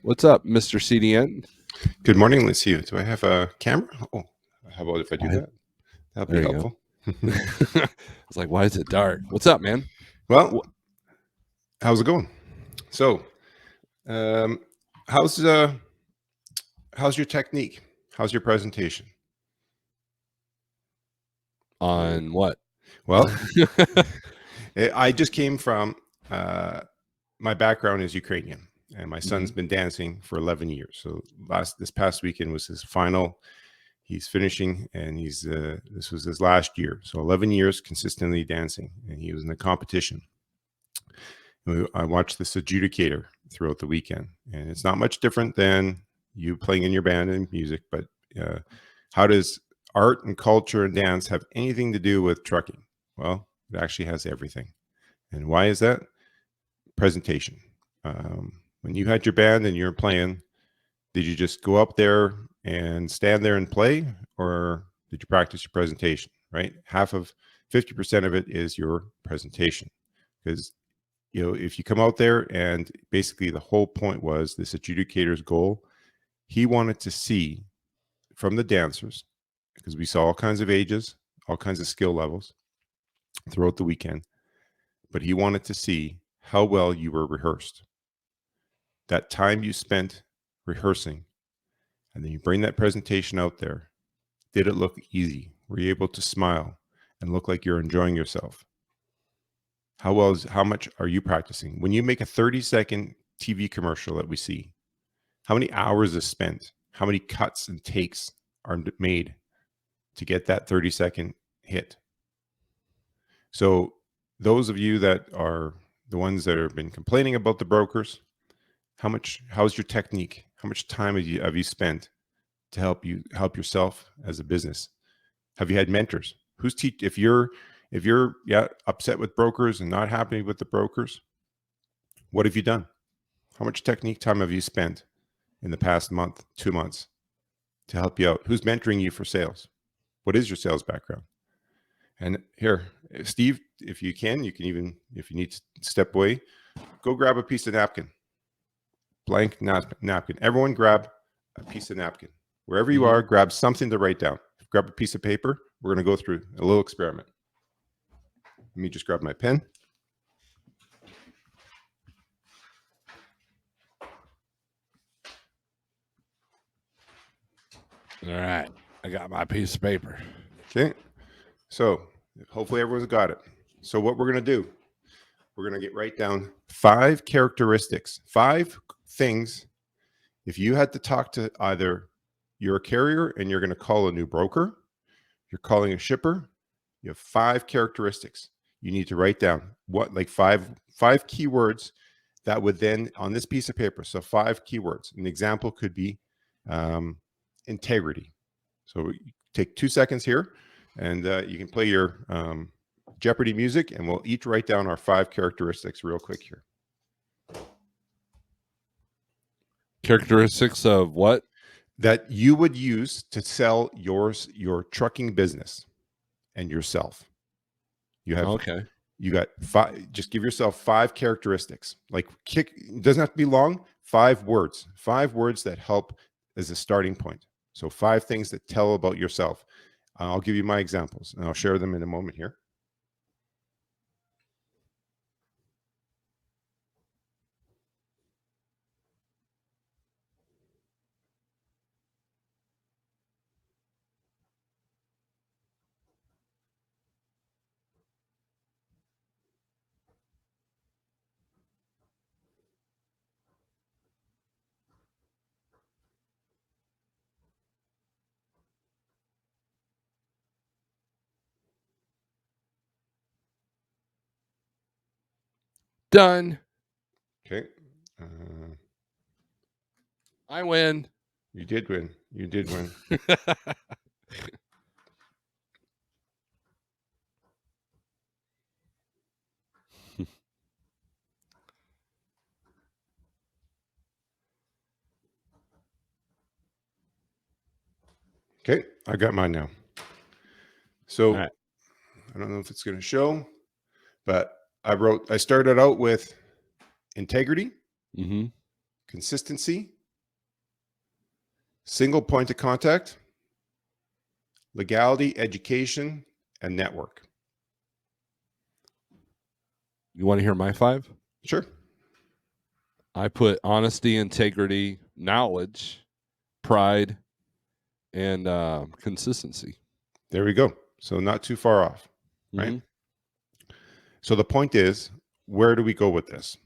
What's up, Mr. CDN? Good morning, let's see. Do I have a camera? Oh, how about if I do Why- that? That'll be There you go. helpful. I was like, why is it dark? What's up, man? Well, how's it going? So, um, how's uh, how's your technique? How's your presentation? On what? Well, I just came from my background is Ukrainian, and my son's been dancing for 11 years. So this past weekend was his final. He's finishing, and this was his last year. So 11 years consistently dancing, and he was in the competition. I watched this adjudicator throughout the weekend, and it's not much different than you playing in your band and music. But how does art and culture and dance have anything to do with trucking? Well, it actually has everything. And why is that? Presentation. When you had your band and you were playing, did you just go up there and stand there and play, or did you practice your presentation? Right, 50% of it is your presentation, because if you come out there and basically the whole point was this adjudicator's goal, he wanted to see from the dancers, because we saw all kinds of ages, all kinds of skill levels throughout the weekend, but he wanted to see how well you were rehearsed. That time you spent rehearsing, and then you bring that presentation out there. Did it look easy? Were you able to smile and look like you're enjoying yourself? How much are you practicing? When you make a 30-second TV commercial that we see, how many hours is spent? How many cuts and takes are made to get that 30-second hit? So those of you that are the ones that have been complaining about the brokers, how's your technique? How much time have you spent to help yourself as a business? Have you had mentors? If you're upset with brokers and not happy with the brokers, what have you done? How much technique time have you spent in the past month, 2 months, to help you out? Who's mentoring you for sales? What is your sales background? And here, Steve, if you can even, if you need to step away, go grab a piece of napkin, blank napkin. Everyone grab a piece of napkin. Wherever you are, grab something to write down. Grab a piece of paper. We're going to go through a little experiment. Let me just grab my pen. All right. I got my piece of paper. Okay. So hopefully everyone's got it. So what we're going to do, we're going to write down 5 characteristics, 5 things. If you had to talk to either you're a carrier and you're going to call a new broker, you're calling a shipper, you have 5 characteristics you need to write down. What, like five keywords that would then on this piece of paper. So 5 keywords. An example could be integrity. So take 2 seconds here, and you can play your Jeopardy music, and we'll each write down our 5 characteristics real quick here. Characteristics of what? That you would use to sell your trucking business and yourself. You have Okay. You got 5. Just give yourself 5 characteristics. Like it doesn't have to be long. 5 words. 5 words that help as a starting point. So 5 things that tell about yourself. I'll give you my examples, and I'll share them in a moment here. Done. Okay. I win. You did win. You did win. Okay, I got mine now. So right. I don't know if it's going to show, but I started out with integrity, consistency, single point of contact, legality, education, and network. You want to hear my 5? Sure. I put honesty, integrity, knowledge, pride, and consistency. There we go. So not too far off, right? Mhm. So the point is, where do we go with this,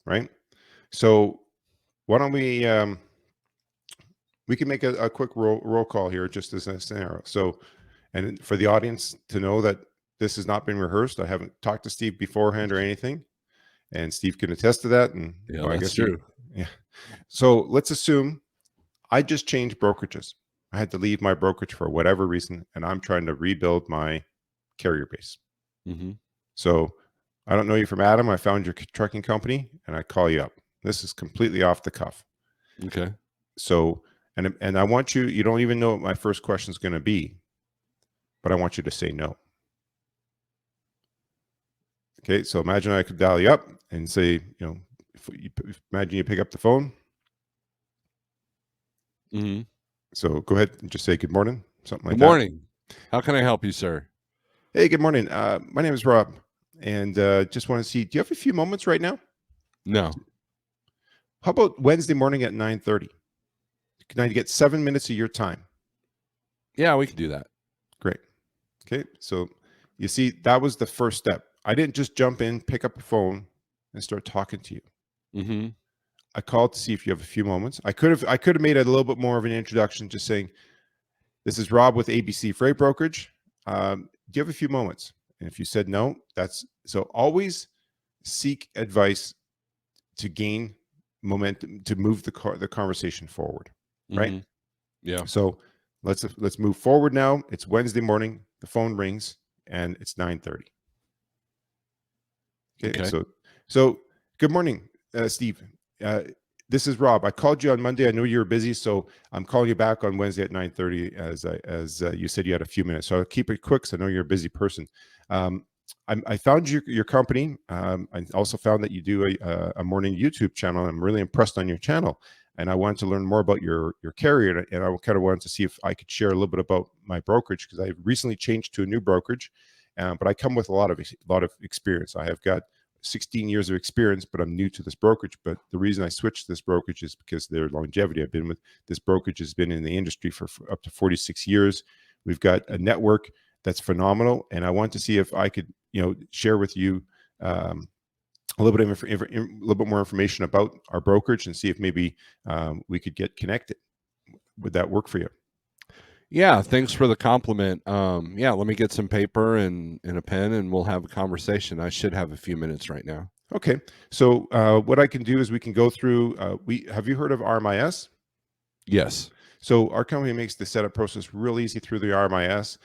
right? So why don't we can make a quick roll call here just as a scenario. So, and for the audience to know that this has not been rehearsed, I haven't talked to Steve beforehand or anything, and Steve can attest to that. And Yeah, well, I that's guess you, true. yeah. So let's assume I just changed brokerages. I had to leave my brokerage for whatever reason, and I'm trying to rebuild my carrier base. Mhm. So I don't know you from Adam. I found your trucking company, and I call you up. This is completely off the cuff. Okay. So, and I want you. You don't even know what my first question is going to be, but I want you to say no. Okay. So imagine I could dial you up and say, imagine you pick up the phone. Mhm. So go ahead and just say good morning, something like Good that. morning. How can I help you, sir? Hey, good morning. My name is Rob, and just want to see. Do you have a few moments right now? No. How about Wednesday morning at 9:30? Can I get 7 minutes of your time? Yeah, we can do that. Great. Okay. So you see, that was the first step. I didn't just jump in, pick up the phone, and start talking to you. Mhm. I called to see if you have a few moments. I could have made it a little bit more of an introduction, just saying, "This is Rob with ABC Freight Brokerage. Do you have a few moments?" And if you said no, that's so. Always seek advice to gain momentum to move the conversation forward, right? Mhm. Yeah. So let's move forward now. It's Wednesday morning. The phone rings, and it's 9:30. Okay, Okay. so good morning, Steve. Uh, this is Rob. I called you on Monday. I know you were busy, so I'm calling you back on Wednesday at 9:30, as you said you had a few minutes. So I'll keep it quick, because I know you're a busy person. Um, I found your company. I also found that you do a morning YouTube channel. I'm really impressed on your channel, and I wanted to learn more about your carrier. And I kind of wanted to see if I could share a little bit about my brokerage, because I recently changed to a new brokerage. But I come with a lot of experience. I have got 16 years of experience, but I'm new to this brokerage. But the reason I switched this brokerage is because their longevity. I've been with this brokerage, has been in the industry for up to 46 years. We've got a network that's phenomenal, and I want to see if I could, share with you a little bit of a little bit more information about our brokerage, and see if maybe we could get connected. Would that work for you? Yeah, thanks for the compliment. Yeah, let me get some paper and a pen, and we'll have a conversation. I should have a few minutes right now. Okay. So what I can do is we can go through. We have you heard of RMIS? Yes. So our company makes the setup process real easy through the RMIS.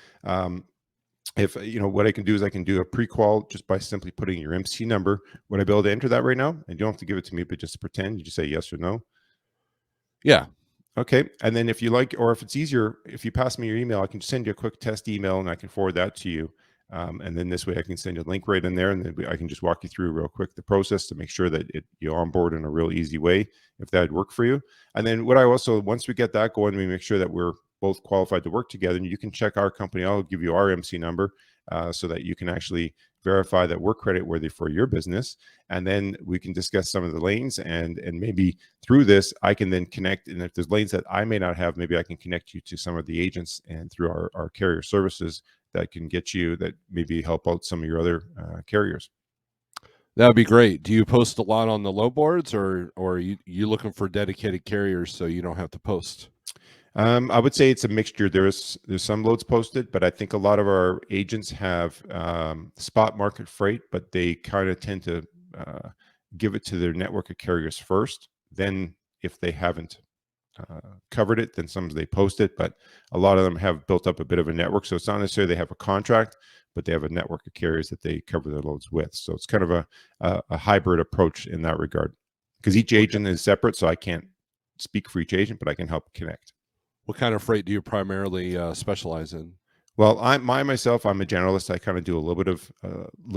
If what I can do is I can do a pre-qual just by simply putting your MC number. Would I be able to enter that right now? And you don't have to give it to me, but just pretend. You just say yes or no. Yeah. Okay. And then if you like, or if it's easier, if you pass me your email, I can send you a quick test email, and I can forward that to you. And then this way I can send you a link right in there, and then I can just walk you through real quick the process to make sure that you onboard in a real easy way, if that would work for you. And then what I also, once we get that going, we make sure that we're both qualified to work together. And you can check our company. I'll give you our MC number, so that you can actually verify that we're credit worthy for your business. And then we can discuss some of the lanes, and maybe through this I can then connect. And if there's lanes that I may not have, maybe I can connect you to some of the agents, and through our carrier services, that can get you, that maybe help out some of your other carriers. That would be great. Do you post a lot on the low boards, or are you looking for dedicated carriers so you don't have to post? I would say it's a mixture. There's some loads posted, but I think a lot of our agents have spot market freight, but they kind of tend to give it to their network of carriers first. Then, if they haven't covered it, then some they post it. But a lot of them have built up a bit of a network, so it's not necessarily they have a contract, but they have a network of carriers that they cover their loads with. So it's kind of a hybrid approach in that regard, because each agent is separate. So I can't speak for each agent, but I can help connect. What kind of freight do you primarily specialize in? Well, myself, I'm a generalist. I kind of do a little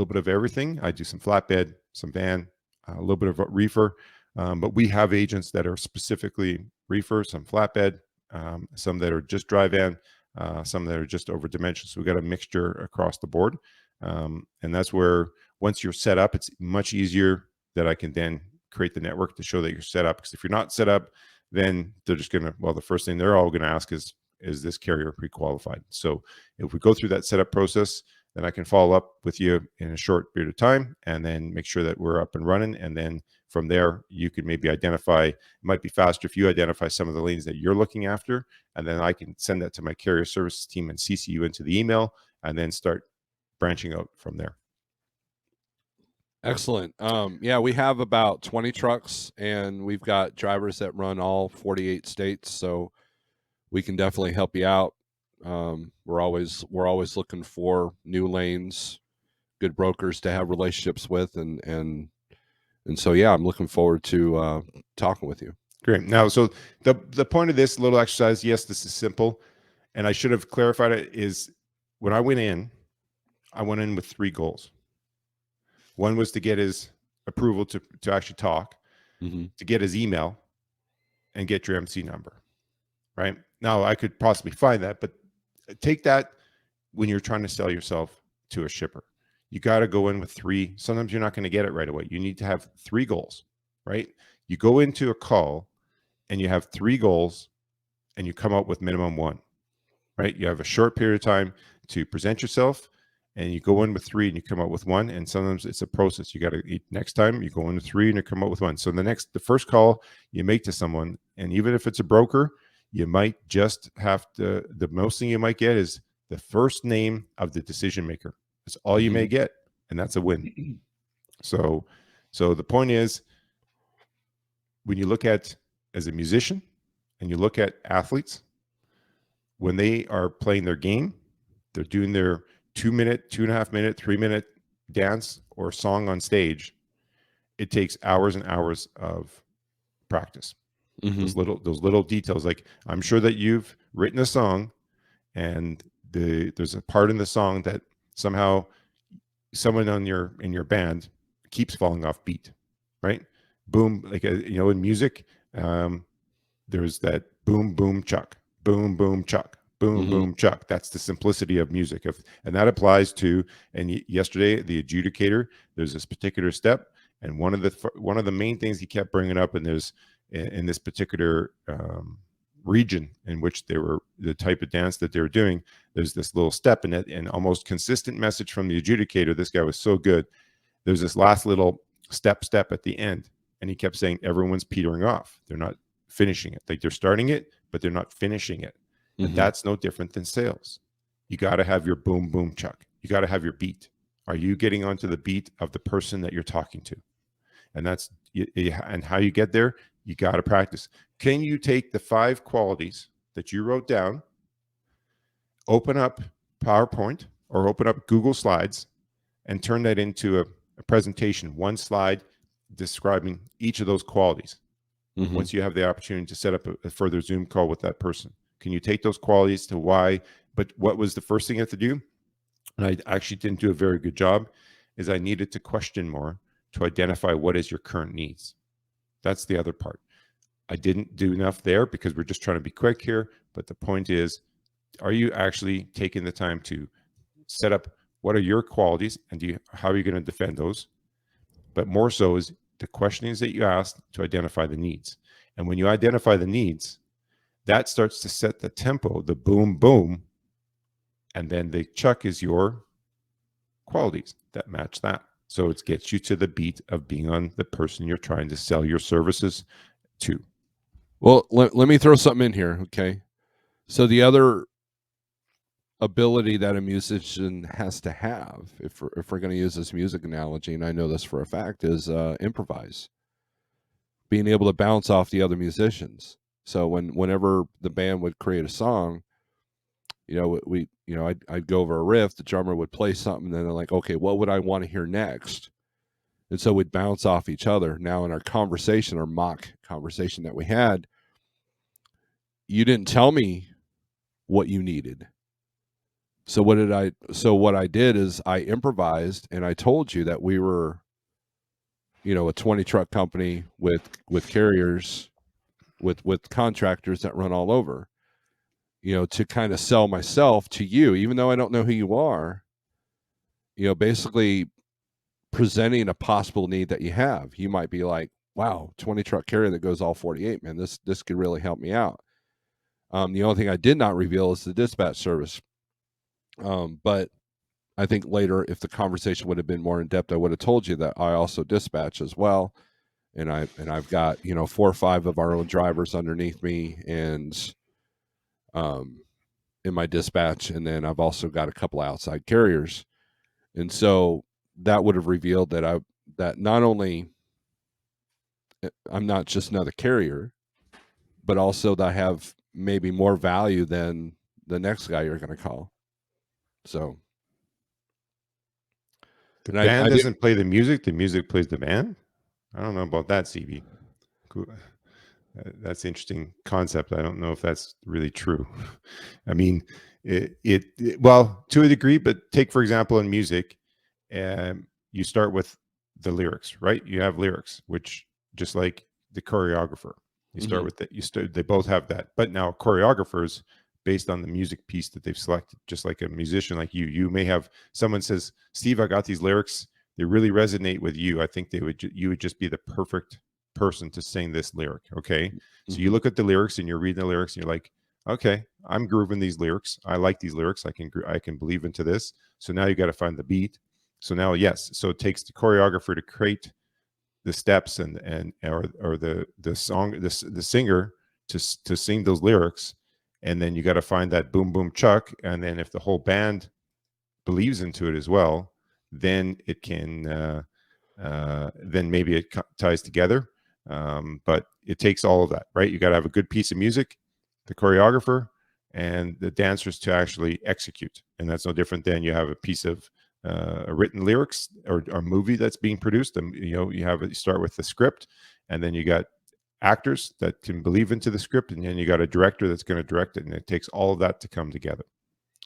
bit of everything. I do some flatbed, some van, a little bit of reefer. But we have agents that are specifically reefer, some flatbed, some that are just dry van, some that are just over dimension. So we got a mixture across the board. And that's where once you're set up, it's much easier that I can then create the network to show that you're set up. Because if you're not set up, then they're just going to, well, the first thing they're all going to ask is this carrier pre-qualified? So if we go through that setup process, then I can follow up with you in a short period of time and then make sure that we're up and running. And then from there, you can maybe identify, it might be faster if you identify some of the lanes that you're looking after, and then I can send that to my carrier services team and CC you into the email and then start branching out from there. Excellent. Yeah, we have about 20 trucks, and we've got drivers that run all 48 states, so we can definitely help you out. We're always looking for new lanes, good brokers to have relationships with, and so yeah, I'm looking forward to talking with you. Great. Now, so the point of this little exercise, yes, this is simple, and I should have clarified it, is when I went in with 3 goals. One was to get his approval to actually talk, to get his email, and get your MC number, right? Now, I could possibly find that, but take that when you're trying to sell yourself to a shipper. You got to go in with 3. Sometimes you're not going to get it right away. You need to have 3 goals, right? You go into a call and you have 3 goals and you come up with minimum 1, right? You have a short period of time to present yourself and you go in with 3 and you come up with 1. And sometimes it's a process. You got to, next time you go into 3 and you come up with 1. So the first call you make to someone, and even if it's a broker, you might just have to, the most thing you might get is the first name of the decision maker. That's all you may get. And that's a win. So the point is, when you look at as a musician and you look at athletes, when they are playing their game, they're doing their 2-minute, 2.5-minute, 3-minute dance or song on stage. It takes hours and hours of practice. Those little details. Like, I'm sure that you've written a song and there's a part in the song that somehow someone in your band keeps falling off beat, right? Boom, like in music, there's that boom boom chuck, boom boom chuck, boom boom chuck. That's the simplicity of music, and that applies to. And yesterday, the adjudicator, there's this particular step, and one of the main things he kept bringing up, and there's in this particular region in which they were, the type of dance that they were doing, there's this little step in it, and almost consistent message from the adjudicator. This guy was so good. There's this last little step at the end, and he kept saying everyone's petering off. They're not finishing it. Like, they're starting it, but they're not finishing it. And that's no different than sales. You got to have your boom boom chuck. You got to have your beat. Are you getting onto the beat of the person that you're talking to? And that's and how you get there. You got to practice. Can you take the 5 qualities that you wrote down, open up PowerPoint or open up Google Slides, and turn that into a presentation, 1 slide describing each of those qualities? Once you have the opportunity to set up a further Zoom call with that person, can you take those qualities to why? But what was the first thing you have to do? And I actually didn't do a very good job, is I needed to question more to identify what is your current needs. That's the other part. I didn't do enough there because we're just trying to be quick here. But the point is, are you actually taking the time to set up what are your qualities and how are you going to defend those? But more so is the questionings that you ask to identify the needs. And when you identify the needs, that starts to set the tempo, the boom, boom. And then the chuck is your qualities that match that. So it gets you to the beat of being on the person you're trying to sell your services to. Well, let me throw something in here, okay? So the other ability that a musician has to have, if we're going to use this music analogy, and I know this for a fact, is improvise. Being able to bounce off the other musicians. So whenever the band would create a song, I'd go over a riff, the drummer would play something, and then they're like, okay, what would I want to hear next? And so we'd bounce off each other. Now in our conversation, our mock conversation that we had, you didn't tell me what you needed. So what I did is I improvised, and I told you that we were a 20 truck company with carriers, with contractors that run all over, to kind of sell myself to you, even though I don't know who you are, basically presenting a possible need that you have. You might be like, wow, 20 truck carrier that goes all 48, man, this could really help me out. The only thing I did not reveal is the dispatch service. But I think later, if the conversation would have been more in depth, I would have told you that I also dispatch as well. I've got 4 or 5 of our own drivers underneath me, and in my dispatch, and then I've also got a couple outside carriers, and so that would have revealed that not only I'm not just another carrier, but also that I have maybe more value than the next guy you're going to call. So, The and band I did. doesn't play the music plays the band. I don't know about that, CB. Cool. That's interesting concept. I don't know if that's really true. I mean, well, to a degree, but take for example in music, you start with the lyrics, right? You have lyrics, which just like the choreographer, you start Mm-hmm. with that. They both have that, but now choreographers based on the music piece that they've selected, just like a musician like you may have someone says, Steve, I got these lyrics. They really resonate with you. I think you would just be the perfect person to sing this lyric. Okay. So you Mm-hmm. look at the lyrics and you're reading the lyrics and you're like, okay, I'm grooving these lyrics. I like these lyrics. I can believe into this. So now you got to find the beat. So now, yes. So it takes the choreographer to create the steps or the song, the singer to sing those lyrics. And then you got to find that boom, boom, chuck. And then if the whole band believes into it as well, then it can, then maybe it ties together. But it takes all of that, right? You got to have a good piece of music, the choreographer, and the dancers to actually execute. And that's no different than you have a piece of written lyrics or movie that's being produced. And you start with the script, and then you got actors that can believe into the script, and then you got a director that's going to direct it, and it takes all of that to come together.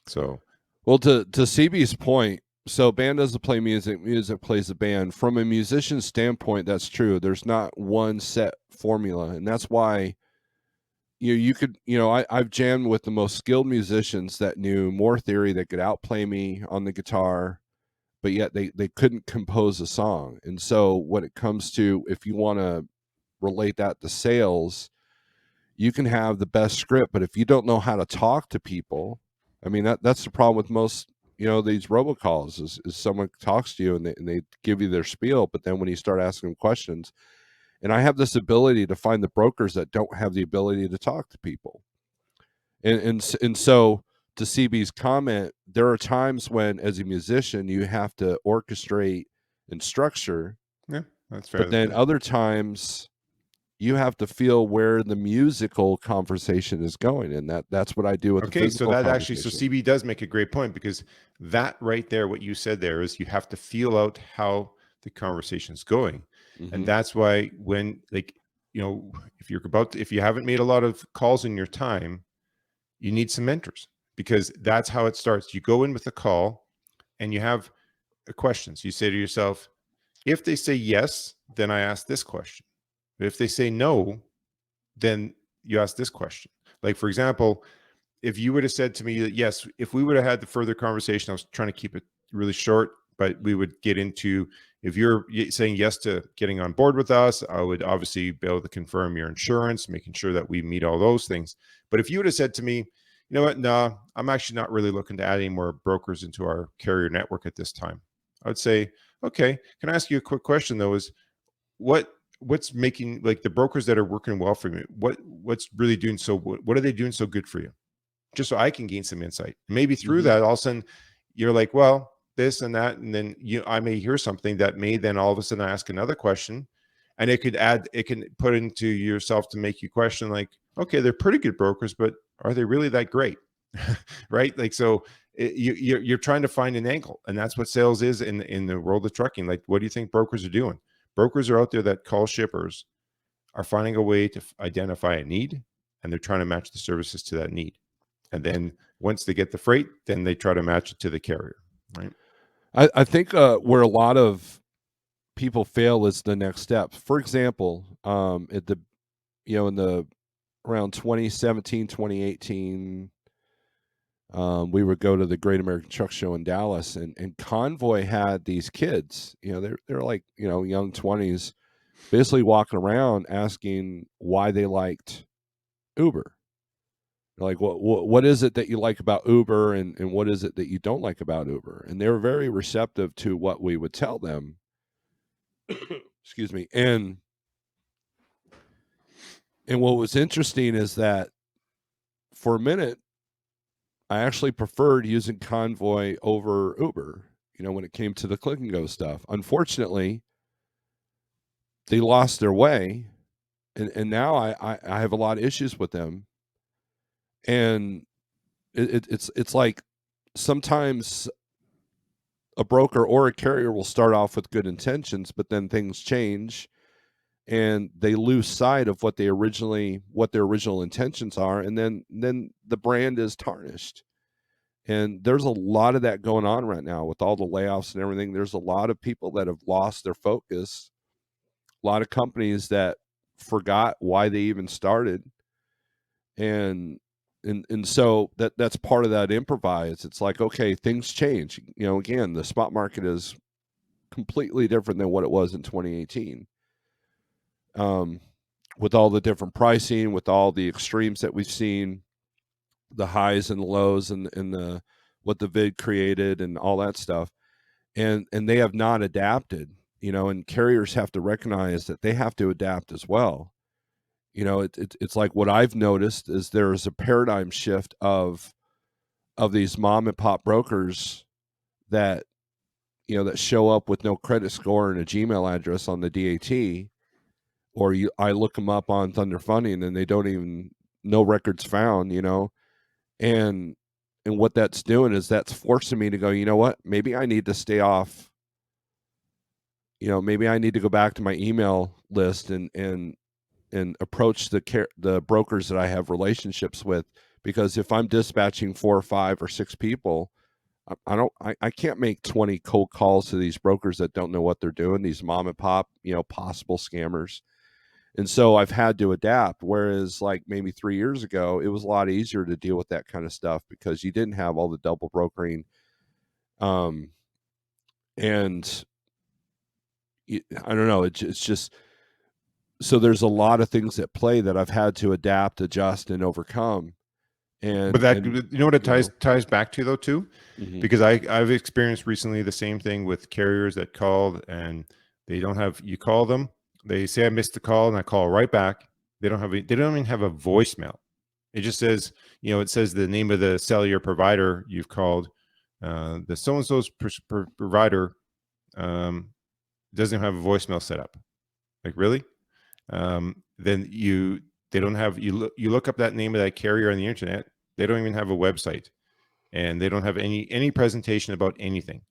So, Well, to CB's point, so band doesn't play music, music plays the band. From a musician standpoint, that's true. There's not one set formula, and that's why you could I've jammed with the most skilled musicians that knew more theory, that could outplay me on the guitar, but yet they couldn't compose a song. And so when it comes to, if you want to relate that to sales, you can have the best script, but if you don't know how to talk to people, I mean, that's the problem with most these robocalls is someone talks to you and they give you their spiel, but then when you start asking them questions, and I have this ability to find the brokers that don't have the ability to talk to people, and so to CB's comment, there are times when as a musician you have to orchestrate and structure, yeah, that's but fair. then other times you have to feel where the musical conversation is going, and that's what I do with the Okay, so physical that actually, so conversation. CB does make a great point, because that right there, what you said there is you have to feel out how the conversation's going. And Mm-hmm. that's why when, like, if you haven't made a lot of calls in your time, you need some mentors, because that's how it starts. You go in with a call and you have questions. You say to yourself, if they say yes, then I ask this question. But if they say no, then you ask this question. Like, for example, if you would have said to me that yes, if we would have had the further conversation, I was trying to keep it really short, but we would get into, if you're saying yes to getting on board with us, I would obviously be able to confirm your insurance, making sure that we meet all those things. But if you would have said to me, you know what, no, I'm actually not really looking to add any more brokers into our carrier network at this time, I would say, okay, can I ask you a quick question though? Is what what's making, like, the brokers that are working well for me, what's really doing so, what are they doing so good for you, just so I can gain some insight. Maybe through Mm-hmm. that, all of a sudden you're like, well, this and that. And then I may hear something that may then all of a sudden ask another question. And it can put into yourself to make you question, like, okay, they're pretty good brokers, but are they really that great? Right. Like, so you're trying to find an angle. And that's what sales is in the world of trucking. Like, what do you think brokers are doing? Brokers are out there that call shippers, are finding a way to identify a need, and they're trying to match the services to that need. And then once they get the freight, then they try to match it to the carrier, right? I think where a lot of people fail is the next step. For example, at the in the around 2017, 2018, we would go to the Great American Truck Show in Dallas, and Convoy had these kids. They're like young 20s, basically walking around asking why they liked Uber. Like, what is it that you like about Uber, and what is it that you don't like about Uber? And they were very receptive to what we would tell them. Excuse me. And what was interesting is that for a minute, I actually preferred using Convoy over Uber, when it came to the click and go stuff. Unfortunately, they lost their way, and now I have a lot of issues with them. And it's like sometimes a broker or a carrier will start off with good intentions, but then things change and they lose sight of what their original intentions are, and then the brand is tarnished. And there's a lot of that going on right now with all the layoffs and everything. There's a lot of people that have lost their focus, a lot of companies that forgot why they even started. And so that's part of that improvise. It's like, okay, things change. Again, the spot market is completely different than what it was in 2018. With all the different pricing, with all the extremes that we've seen, the highs and the lows, and the what the vid created and all that stuff, and they have not adapted. And carriers have to recognize that they have to adapt as well. It's like what I've noticed is there is a paradigm shift of these mom and pop brokers that that show up with no credit score and a Gmail address on the DAT, or I look them up on Thunder Funding and they don't even, no records found, and what that's doing is that's forcing me to go, what, maybe I need to stay off, maybe I need to go back to my email list and approach the brokers that I have relationships with, because if I'm dispatching 4 or 5 or 6 people, I can't make 20 cold calls to these brokers that don't know what they're doing, these mom and pop, possible scammers. And so I've had to adapt. Whereas like maybe 3 years ago, it was a lot easier to deal with that kind of stuff because you didn't have all the double brokering. And I don't know, it's just, so there's a lot of things at play that I've had to adapt, adjust, and overcome. But that, And you know what it ties back to though too, mm-hmm. because I've experienced recently the same thing with carriers that called and they don't have, you call them, they say I missed the call and I call right back. They don't even have a voicemail. It just says, it says the name of the cellular provider you've called, the so-and-so's provider doesn't have a voicemail set up. Like, really? Then they don't have, you look up that name of that carrier on the internet. They don't even have a website, and they don't have any presentation about anything.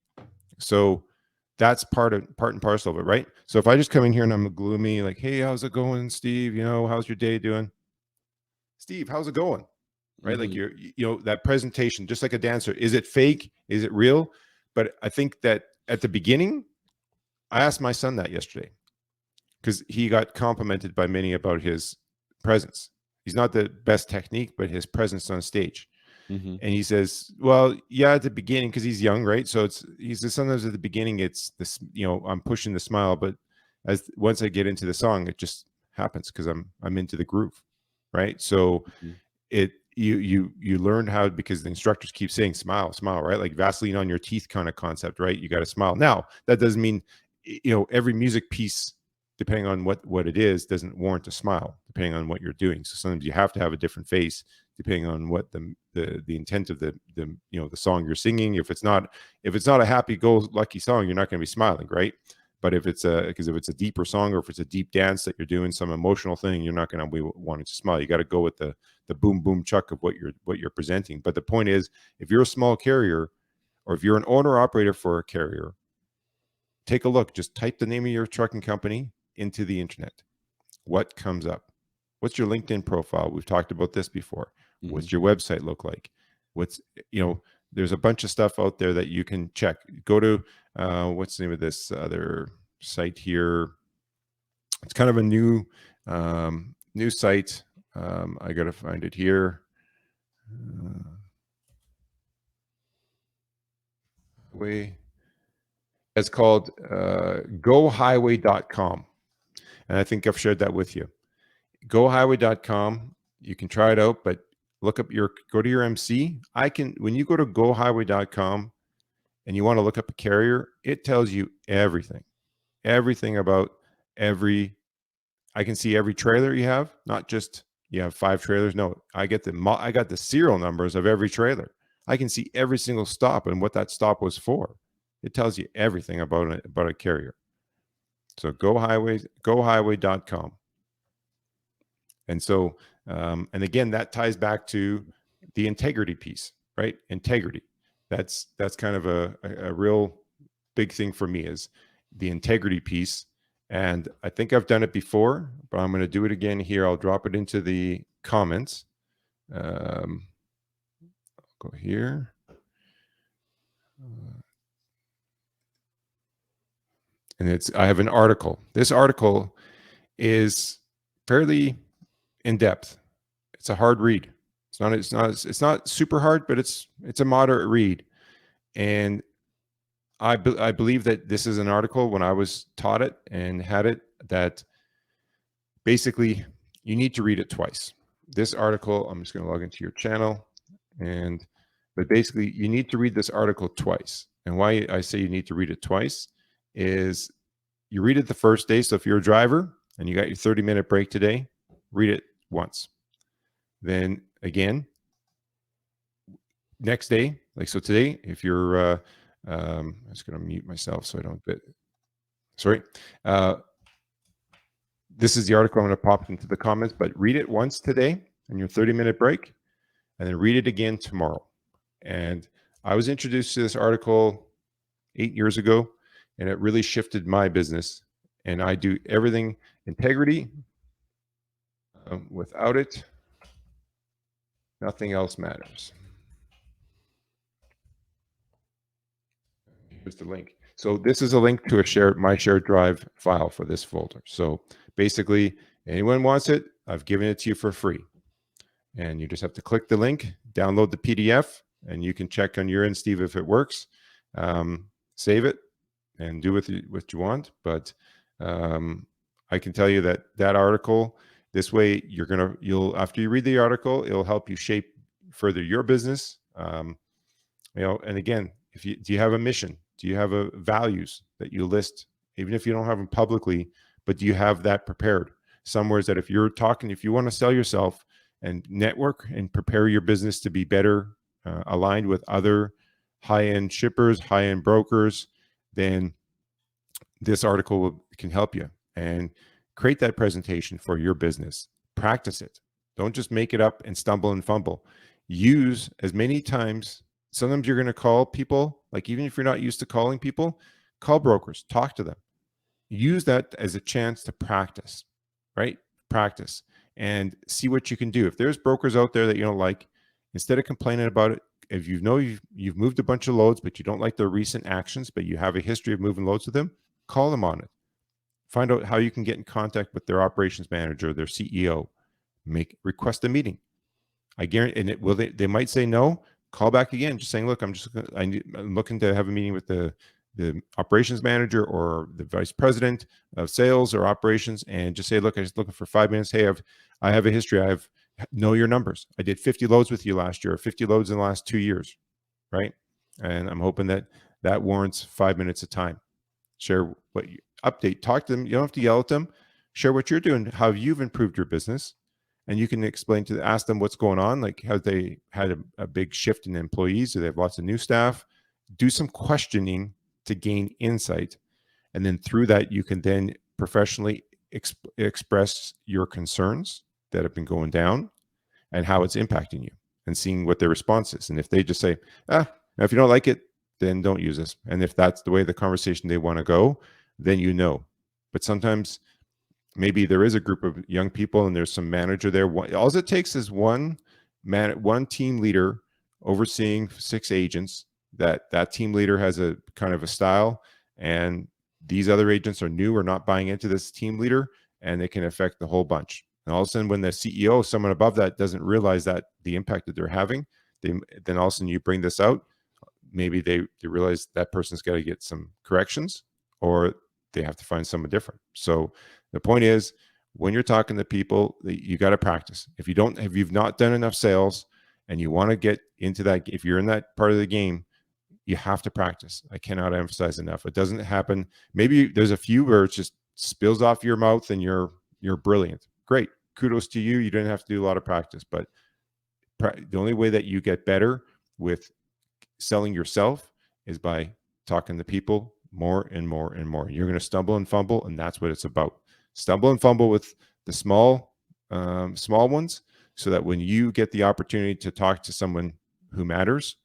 So that's part and parcel of it, right? So if I just come in here and I'm gloomy, like, hey, how's it going, Steve? How's your day doing? Steve, how's it going? Right? Mm-hmm. Like that presentation, just like a dancer. Is it fake? Is it real? But I think that at the beginning, I asked my son that yesterday because he got complimented by many about his presence. He's not the best technique, but his presence on stage. Mm-hmm. And he says, well, yeah, at the beginning, because he's young, right? So he says sometimes at the beginning, it's this, I'm pushing the smile, but once I get into the song, it just happens because I'm into the groove, right? So Mm-hmm. you learn how, because the instructors keep saying smile, right? Like Vaseline on your teeth kind of concept, right? You got to smile. Now that doesn't mean every music piece, depending on what it is, doesn't warrant a smile, depending on what you're doing. So sometimes you have to have a different face depending on what the intent of the the song you're singing. If it's not a happy go lucky song, you're not going to be smiling, right? But if it's a deeper song, or if it's a deep dance that you're doing, some emotional thing, you're not going to be wanting to smile. You got to go with the boom boom chuck of what you're presenting. But the point is, if you're a small carrier, or if you're an owner operator for a carrier, take a look. Just type the name of your trucking company into the internet. What comes up? What's your LinkedIn profile? We've talked about this before. Mm-hmm. What's your website look like? There's a bunch of stuff out there that you can check. Go to what's the name of this other site here. It's kind of a new site. I got to find it here. It's called gohighway.com. And I think I've shared that with you. Gohighway.com. You can try it out, but go to your MC. When you go to gohighway.com and you want to look up a carrier, it tells you everything about I can see every trailer you have, not just you have 5 trailers. No, I got the serial numbers of every trailer. I can see every single stop and what that stop was for. It tells you everything about a carrier. So gohighway.com. And so, and again, that ties back to the integrity piece, right? Integrity. That's kind of a real big thing for me, is the integrity piece. And I think I've done it before, but I'm going to do it again here. I'll drop it into the comments. I'll go here. And I have an article. This article is fairly in depth. It's a hard read. It's not super hard, but it's a moderate read. And I believe that this is an article, when I was taught it and had it, that basically you need to read it twice. This article, I'm just going to log into your channel, but basically you need to read this article twice. And why I say you need to read it twice is you read it the first day. So if you're a driver and you got your 30-minute break today, read it once. Then again, next day, like so today, if you're, I'm just going to mute myself so I don't get, sorry. This is the article. I'm going to pop into the comments, but read it once today in your 30-minute break, and then read it again tomorrow. And I was introduced to this article 8 years ago, and it really shifted my business. And I do everything integrity. Without it, nothing else matters. Here's the link. So this is a link to my shared drive file for this folder. So basically, anyone wants it, I've given it to you for free. And you just have to click the link, download the PDF, and you can check on your end, Steve, if it works. Save it and do with what you want. But I can tell you that article, this way you'll after you read the article, it'll help you shape further your business. And again, do you have a mission? Do you have values that you list, even if you don't have them publicly, but do you have that prepared somewhere, that if you want to sell yourself and network and prepare your business to be better aligned with other high-end shippers, high-end brokers, then this article can help you. And create that presentation for your business. Practice it. Don't just make it up and stumble and fumble. Use as many times. Sometimes you're going to call people, like even if you're not used to calling people, call brokers, talk to them. Use that as a chance to practice, right? Practice and see what you can do. If there's brokers out there that you don't like, instead of complaining about it, if you've moved a bunch of loads, but you don't like their recent actions, but you have a history of moving loads with them, call them on it. Find out how you can get in contact with their operations manager, their CEO, request a meeting. I guarantee, and they might say no. Call back again, just saying, look, I'm looking to have a meeting with the operations manager or the vice president of sales or operations, and just say, look, I'm just looking for 5 minutes. Hey, I have a history. Know your numbers. I did 50 loads with you last year, or 50 loads in the last 2 years, right? And I'm hoping that warrants 5 minutes of time. Share what you update, talk to them. You don't have to yell at them. Share what you're doing, how you've improved your business. And you can ask them what's going on, like have they had a big shift in employees? Do they have lots of new staff? Do some questioning to gain insight. And then through that, you can then professionally express your concerns that have been going down and how it's impacting you, and seeing what their response is. And if they just say, if you don't like it, then don't use this. And if that's the way the conversation they want to go, then you know. But sometimes maybe there is a group of young people and there's some manager there. All it takes is one team leader overseeing 6 agents. That team leader has a kind of a style, and these other agents are new or not buying into this team leader, and it can affect the whole bunch. And all of a sudden, when the CEO, someone above that, doesn't realize that the impact that they're having, then all of a sudden you bring this out. Maybe they realize that person's got to get some corrections, or they have to find someone different. So the point is, when you're talking to people, you got to practice. If you've not done enough sales and you want to get into that, if you're in that part of the game, you have to practice. I cannot emphasize enough. It doesn't happen. Maybe there's a few where it just spills off your mouth and you're brilliant. Great. Kudos to you. You didn't have to do a lot of practice, but the only way that you get better with selling yourself is by talking to people more and more and more. You're going to stumble and fumble, and that's what it's about. Stumble and fumble with the small ones, so that when you get the opportunity to talk to someone who matters,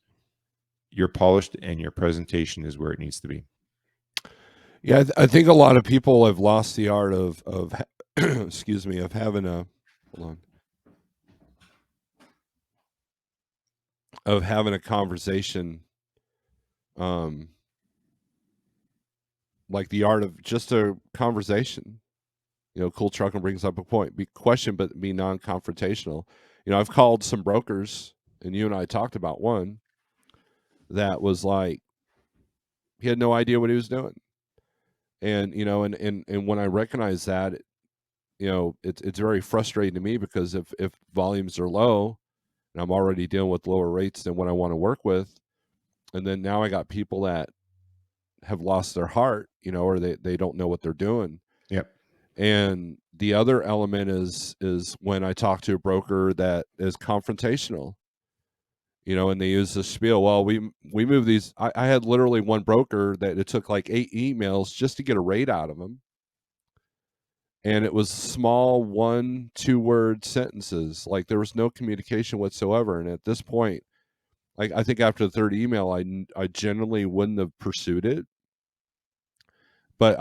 you're polished and your presentation is where it needs to be. Yeah, I think a lot of people have lost the art of excuse me, of having a hold on, of having a conversation, like the art of just a conversation. Cool Trucking brings up a point: be question, but be non-confrontational. I've called some brokers, and you and I talked about one that was like he had no idea what he was doing, and and when I recognize that, it's very frustrating to me, because if volumes are low and I'm already dealing with lower rates than what I want to work with, and then now I got people that have lost their heart, or they don't know what they're doing. Yep. And the other element is when I talk to a broker that is confrontational, and they use the spiel. Well, we move these. I had literally one broker that it took like 8 emails just to get a rate out of him. And it was small 1-2 word sentences. Like there was no communication whatsoever. And at this point, like I think after the third email, I generally wouldn't have pursued it. But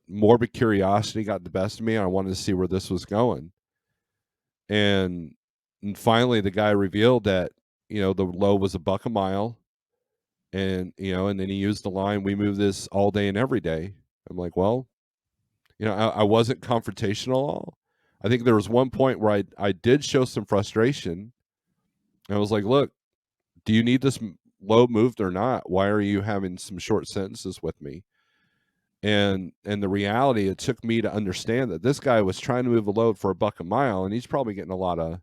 morbid curiosity got the best of me. And I wanted to see where this was going. And finally, the guy revealed that the low was $1 a mile, and and then he used the line, "We move this all day and every day." I'm like, well, I wasn't confrontational at all. I think there was one point where I did show some frustration. I was like, look, do you need this low moved or not? Why are you having some short sentences with me? And the reality, it took me to understand that this guy was trying to move a load for $1 a mile, and he's probably getting a lot of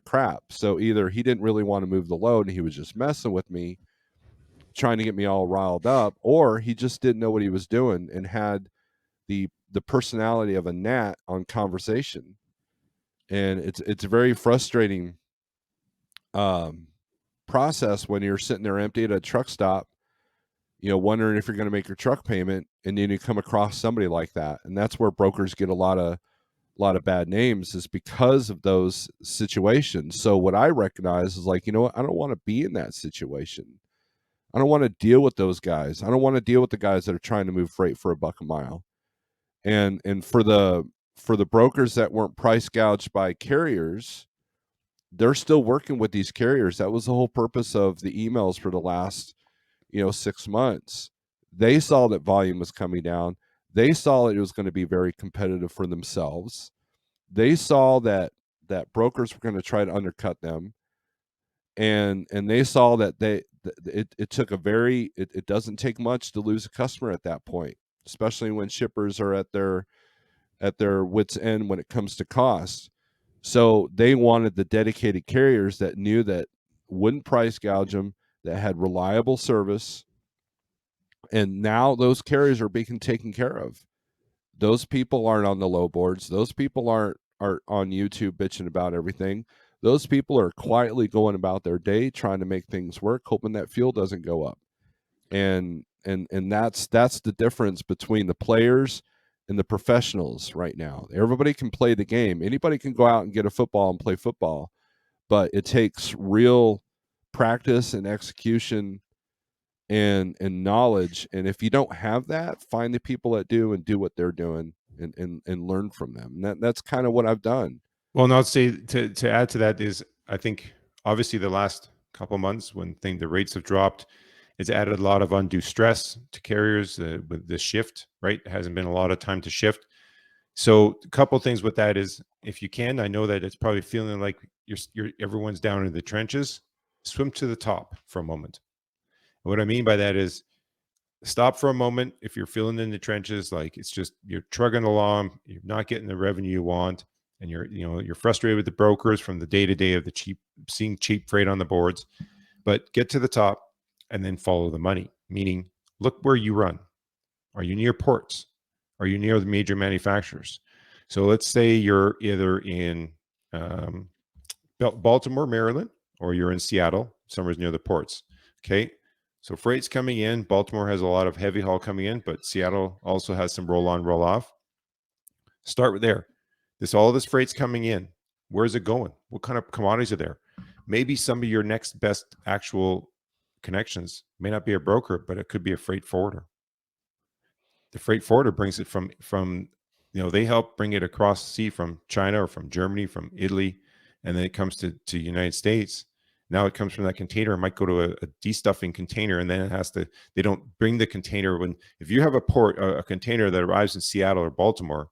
crap. So either he didn't really want to move the load and he was just messing with me, trying to get me all riled up, or he just didn't know what he was doing and had the personality of a gnat on conversation. And it's a very frustrating process when you're sitting there empty at a truck stop, wondering if you're going to make your truck payment, and then you come across somebody like that. And that's where brokers get a lot of bad names, is because of those situations. So what I recognize is like, I don't want to be in that situation. I don't want to deal with those guys. I don't want to deal with the guys that are trying to move freight for $1 a mile. And for the brokers that weren't price gouged by carriers, they're still working with these carriers. That was the whole purpose of the emails for the last 6 months. They saw that volume was coming down. They saw it was going to be very competitive for themselves. They saw that brokers were going to try to undercut them, and they saw that it took it doesn't take much to lose a customer at that point, especially when shippers are at their wits end when it comes to cost. So they wanted the dedicated carriers that knew that wouldn't price gouge them, that had reliable service. And now those carriers are being taken care of. Those people aren't on the low boards. Those people aren't on YouTube bitching about everything. Those people are quietly going about their day, trying to make things work, hoping that fuel doesn't go up. And that's the difference between the players and the professionals right now. Everybody can play the game. Anybody can go out and get a football and play football, but it takes real practice and execution and knowledge. And if you don't have that, find the people that do and do what they're doing, and learn from them. And that's kind of what I've done. Well, now to add to that is, I think obviously the last couple of months when the rates have dropped, It's added a lot of undue stress to carriers with the shift, right? It hasn't been a lot of time to shift. So a couple things with that is, if you can, I know that it's probably feeling like you're everyone's down in the trenches. Swim to the top for a moment. And what I mean by that is, stop for a moment if you're feeling in the trenches, like it's just you're trugging along, you're not getting the revenue you want, and you're frustrated with the brokers from the day to day of the seeing cheap freight on the boards. But get to the top and then follow the money. Meaning, look where you run. Are you near ports? Are you near the major manufacturers? So let's say you're either in um, Baltimore, Maryland, or you're in Seattle, somewhere's near the ports. Okay. So freight's coming in. Baltimore has a lot of heavy haul coming in, but Seattle also has some roll on, roll off. Start with there. All this freight's coming in. Where's it going? What kind of commodities are there? Maybe some of your next best actual connections may not be a broker, but it could be a freight forwarder. The freight forwarder brings it from they help bring it across the sea from China or from Germany, from Italy, and then it comes to United States. Now it comes from that container. It might go to a destuffing container, and then it has to. They don't bring the container if you have a container that arrives in Seattle or Baltimore.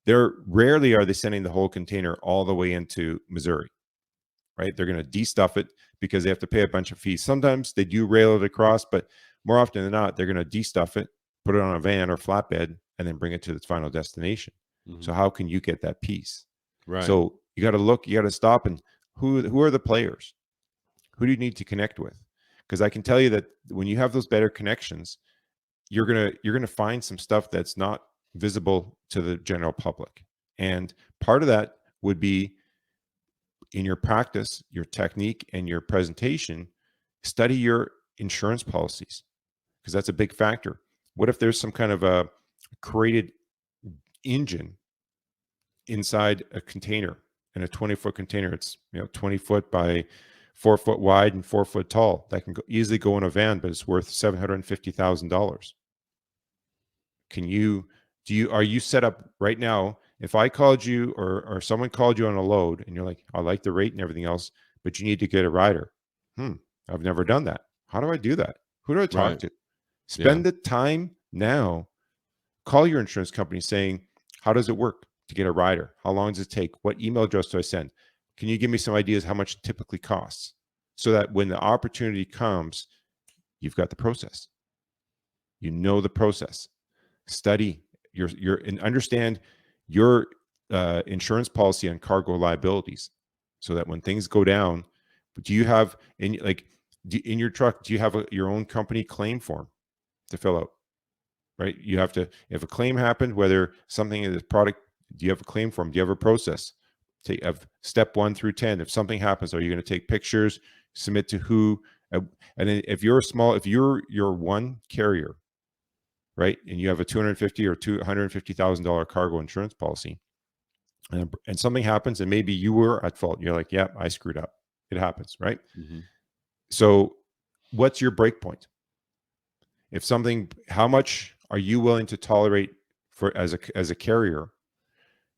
They're rarely are they sending the whole container all the way into Missouri, right? They're going to destuff it because they have to pay a bunch of fees. Sometimes they do rail it across, but more often than not, they're going to destuff it, put it on a van or flatbed, and then bring it to its final destination. Mm-hmm. So how can you get that piece? Right. So you got to look, you got to stop, and who are the players? Who do you need to connect with? Because I can tell you that when you have those better connections, you're gonna find some stuff that's not visible to the general public. And part of that would be in your practice, your technique, and your presentation. Study your insurance policies, because that's a big factor. What if there's some kind of a created engine inside a container, in a 20-foot container? It's 20 foot by 4 foot wide and 4 foot tall. That can easily go in a van, but it's worth $750,000. Are you set up right now? If I called you or someone called you on a load and you're like, I like the rate and everything else, but you need to get a rider. I've never done that. How do I do that? Who do I talk to? Spend the time now. Call your insurance company saying, how does it work to get a rider? How long does it take? What email address do I send? Can you give me some ideas how much it typically costs? So that when the opportunity comes, you've got the process. You know the process. Study and understand your insurance policy on cargo liabilities, so that when things go down, do you have in your truck, do you have your own company claim form to fill out? Right? You have to, if a claim happened, whether something in the product, do you have a claim form? Do you have a process? Take of step 1 through 10. If something happens, are you going to take pictures, submit to who? And then if you're one carrier, right, and you have a $250,000 or $250,000 cargo insurance policy, and something happens, and maybe you were at fault, you're like, yeah, I screwed up. It happens, right? Mm-hmm. So what's your break point? How much are you willing to tolerate as a carrier?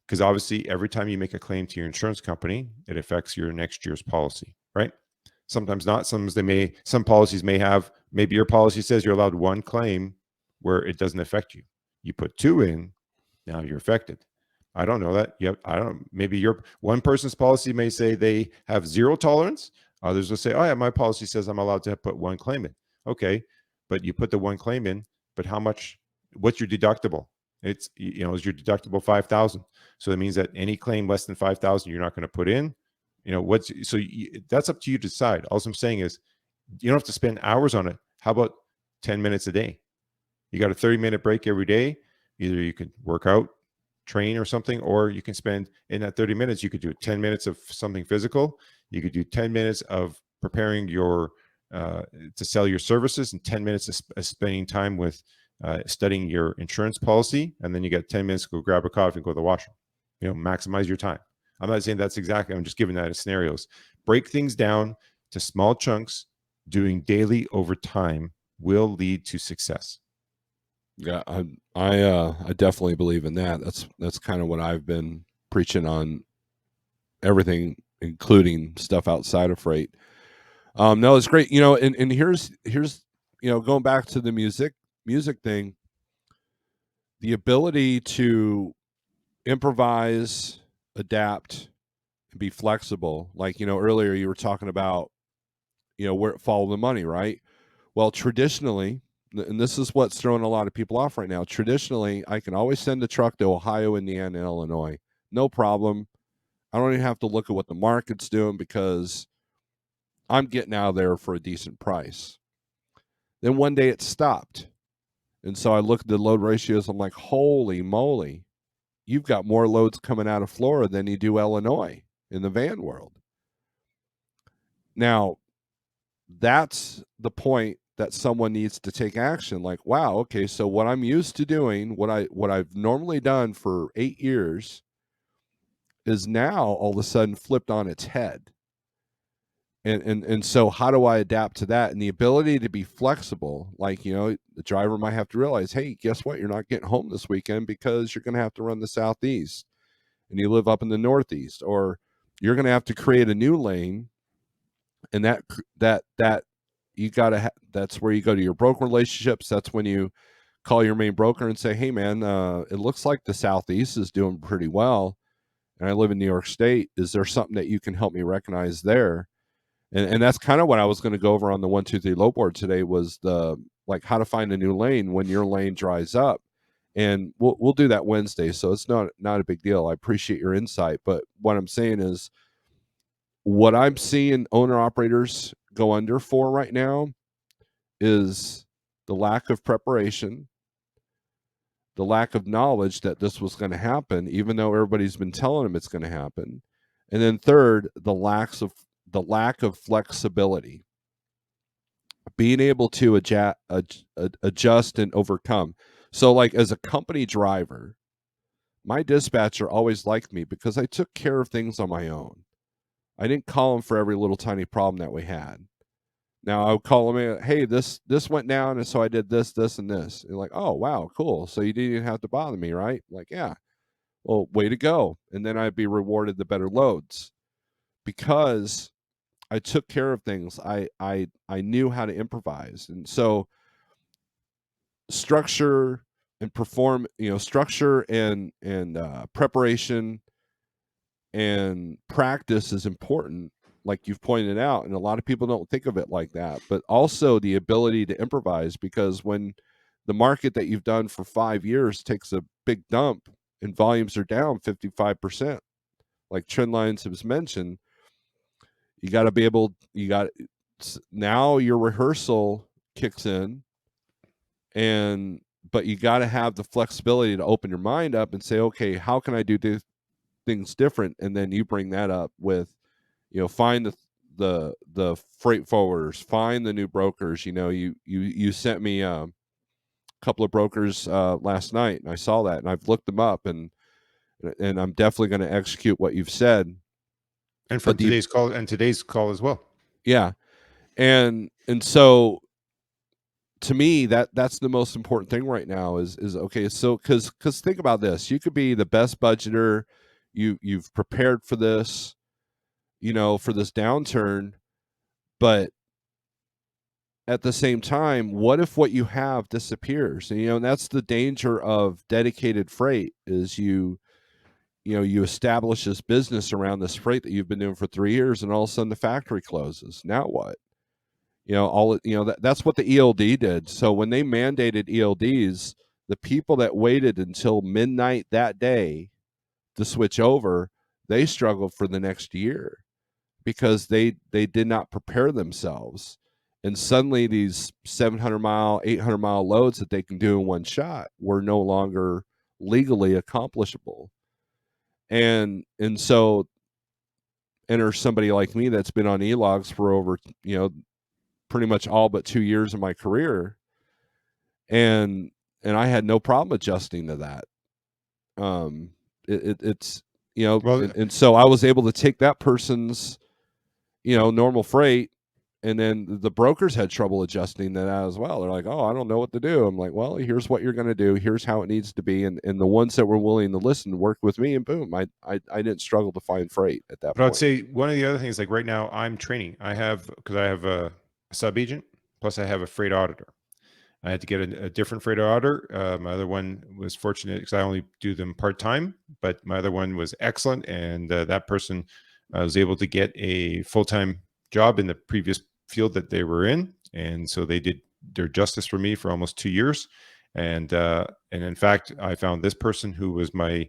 Because obviously every time you make a claim to your insurance company, it affects your next year's policy, right? Sometimes not. Some policies may have, maybe your policy says you're allowed one claim where it doesn't affect you. You put 2 in, now you're affected. I don't know that. Yep. Maybe your one person's policy may say they have 0 tolerance. Others will say, oh yeah, my policy says I'm allowed to put 1 claim in. Okay. But you put the 1 claim in, but what's your deductible? Is your deductible 5,000? So that means that any claim less than 5,000, you're not going to put in. That's up to you to decide. All I'm saying is, you don't have to spend hours on it. How about 10 minutes a day? You got a 30-minute break every day. Either you could work out, train or something, or you can spend in that 30 minutes, you could do 10 minutes of something physical. You could do 10 minutes of preparing to sell your services, and 10 minutes of spending time with studying your insurance policy. And then you got 10 minutes to go grab a coffee and go to the washroom. Maximize your time. I'm not saying that's exactly, I'm just giving that as scenarios. Break things down to small chunks. Doing daily over time will lead to success. Yeah, I definitely believe in that. That's kind of what I've been preaching on everything, including stuff outside of freight. No, it's great. And here's going back to the music thing, the ability to improvise, adapt, and be flexible. Like, earlier you were talking about, where follow the money, right? Well, traditionally, and this is what's throwing a lot of people off right now. Traditionally, I can always send a truck to Ohio, Indiana, and Illinois. No problem. I don't even have to look at what the market's doing because I'm getting out of there for a decent price. Then one day it stopped. And so I look at the load ratios. I'm like, holy moly, you've got more loads coming out of Florida than you do Illinois in the van world. Now, that's the point that someone needs to take action. Like, wow, okay, so what I'm used to doing, what I've normally done for 8 years is now all of a sudden flipped on its head. And so how do I adapt to that? And the ability to be flexible, like, the driver might have to realize, hey, guess what? You're not getting home this weekend because you're going to have to run the southeast and you live up in the northeast, or you're going to have to create a new lane. And that you got to that's where you go to your broker relationships. That's when you call your main broker and say, hey man, it looks like the southeast is doing pretty well and I live in New York State. Is there something that you can help me recognize there? And that's kind of what I was going to go over on the 123 low board today, was the, like, how to find a new lane when your lane dries up. And we'll do that Wednesday, so it's not a big deal. I appreciate your insight, but what I'm saying is, what I'm seeing owner operators go under for right now is the lack of preparation, the lack of knowledge that this was going to happen, even though everybody's been telling them it's going to happen. And then third, the lack of flexibility, being able to adjust and overcome. So, like, as a company driver, my dispatcher always liked me because I took care of things on my own. I didn't call him for every little tiny problem that we had. Now I would call him, hey, this went down, and so I did this, this, and this. And like, oh wow, cool. So you didn't even have to bother me, right? Like, yeah. Well, way to go. And then I'd be rewarded the better loads because I took care of things. I knew how to improvise. And so structure and structure and preparation and practice is important, like you've pointed out, and a lot of people don't think of it like that. But also the ability to improvise, because when the market that you've done for 5 years takes a big dump and volumes are down 55%, like Trendlines has mentioned, you got to be able, now your rehearsal kicks in, and but you got to have the flexibility to open your mind up and say, okay, how can I do things different? And then you bring that up with, find the freight forwarders, find the new brokers. You sent me a couple of brokers last night, and I saw that, and I've looked them up, and I'm definitely going to execute what you've said. And from today's call as well. Yeah. And so to me, that's the most important thing right now is okay, so because think about this. You could be the best budgeter, you've prepared for this, for this downturn, but at the same time, what if what you have disappears? And that's the danger of dedicated freight, is you establish this business around this freight that you've been doing for 3 years, and all of a sudden the factory closes. Now what? That's what the ELD did. So when they mandated ELDs, the people that waited until midnight that day to switch over, they struggled for the next year because they did not prepare themselves. And suddenly these 700-mile, 800-mile loads that they can do in one shot were no longer legally accomplishable. And so enter somebody like me that's been on e-logs for over, pretty much all but 2 years of my career, and I had no problem adjusting to that. It's Well, and so I was able to take that person's normal freight, and then the brokers had trouble adjusting to that as well. They're like, oh, I don't know what to do. I'm like, well, here's what you're going to do, here's how it needs to be. And the ones that were willing to listen worked with me, and boom, I didn't struggle to find freight at that but I'd point. say one of the other things, like right now, I'm training. Because I have a sub agent, plus I have a freight auditor. I had to get a different freight auditor. My other one was fortunate because I only do them part-time, but my other one was excellent. And that person was able to get a full-time job in the previous field that they were in. And so they did their justice for me for almost 2 years. And in fact, I found this person who was my